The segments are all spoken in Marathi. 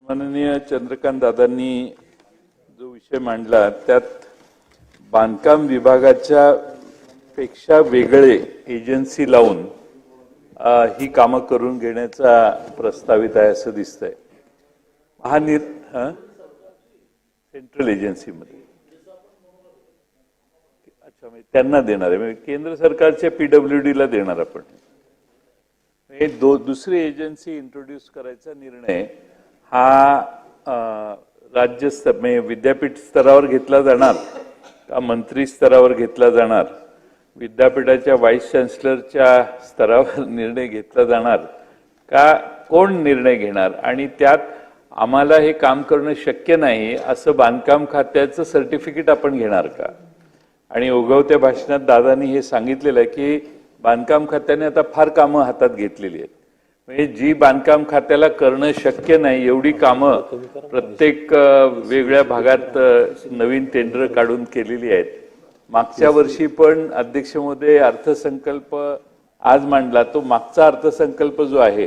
माननीय चंद्रकांत दादांनी जो विषय मांडला त्यात बांधकाम विभागाच्या पेक्षा वेगळे एजन्सी लावून ही कामं करून घेण्याचा प्रस्तावित आहे असं दिसतंय। सेंट्रल एजन्सी मध्ये अच्छा म्हणजे त्यांना देणार आहे, म्हणजे केंद्र सरकारच्या पीडब्ल्यूडी ला देणार आपण। हे दुसरी एजन्सी इंट्रोड्यूस करायचा निर्णय हा राज्य म्हणजे विद्यापीठ स्तरावर घेतला जाणार का मंत्री स्तरावर घेतला जाणार, विद्यापीठाच्या व्हाईस चान्सलरच्या स्तरावर निर्णय घेतला जाणार का, कोण निर्णय घेणार, आणि त्यात आम्हाला हे काम करणं शक्य नाही असं बांधकाम खात्याचं सर्टिफिकेट आपण घेणार का। आणि ओघवत्या भाषणात दादांनी हे सांगितलेलं आहे की बांधकाम खात्याने आता फार कामं हातात घेतलेली आहेत, म्हणजे जी बांधकाम खात्याला करणं शक्य नाही एवढी कामं प्रत्येक वेगळ्या भागात नवीन टेंडर काढून केलेली आहेत। मागच्या वर्षी पण अध्यक्ष महोदय अर्थसंकल्प आज मांडला, तो मागचा अर्थसंकल्प जो आहे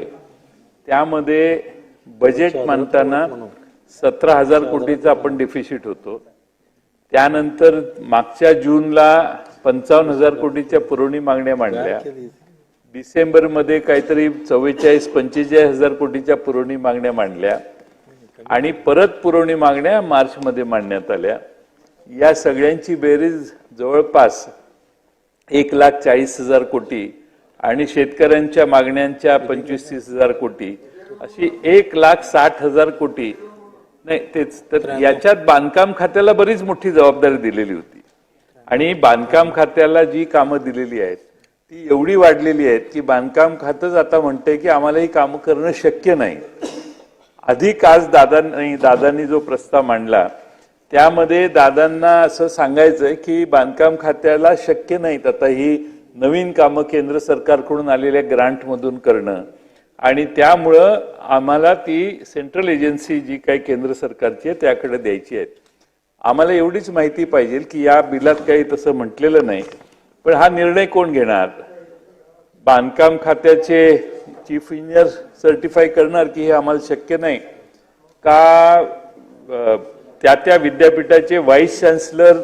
त्यामध्ये बजेट मांडताना 17,000 कोटीचा आपण डेफिसिट होतो। त्यानंतर मागच्या जूनला 55,000 कोटीच्या पुरवणी मागण्या मांडल्या, डिसेंबर मध्ये काहीतरी 44-45,000 कोटीच्या पुरवणी मागण्या मांडल्या आणि परत पुरवणी मागण्या मार्च मध्ये मांडण्यात आल्या। या सगळ्यांची बेरीज जवळपास 1,40,000 कोटी आणि शेतकऱ्यांच्या मागण्यांच्या 25-30,000 कोटी अशी 1,60,000 कोटी नाही तेच तर याच्यात बांधकाम खात्याला बरीच मोठी जबाबदारी दिलेली होती आणि बांधकाम खात्याला जी कामं दिलेली आहेत ती एवढी वाढलेली आहेत की बांधकाम खातंच आता म्हणते की आम्हाला ही कामं करणं शक्य नाही। अधिक आज दादांनी जो प्रस्ताव मांडला त्यामध्ये दादांना असं सांगायचंय की बांधकाम खात्याला शक्य नाहीत आता ही नवीन कामं केंद्र सरकारकडून आलेल्या ग्रांट मधून करणं, आणि त्यामुळं आम्हाला ती सेंट्रल एजन्सी जी काही केंद्र सरकारची आहे त्याकडे द्यायची आहे। आम्हाला एवढीच माहिती पाहिजे की या बिलात काही तसं म्हटलेलं नाही, पण हा निर्णय कोण घेणार? बांधकाम खात्याचे चीफ इंजिनियर सर्टिफाय करणार की हे आम्हाला शक्य नाही का त्या विद्यापीठाचे व्हाईस चान्सलर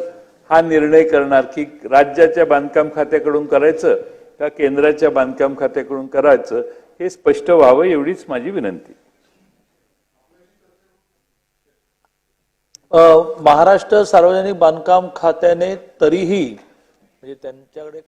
हा निर्णय करणार की राज्याच्या बांधकाम खात्याकडून करायचं का केंद्राच्या बांधकाम खात्याकडून करायचं, हे स्पष्ट व्हावं एवढीच माझी विनंती। महाराष्ट्र सार्वजनिक बांधकाम खात्याने तरीही म्हणजे त्यांच्याकडे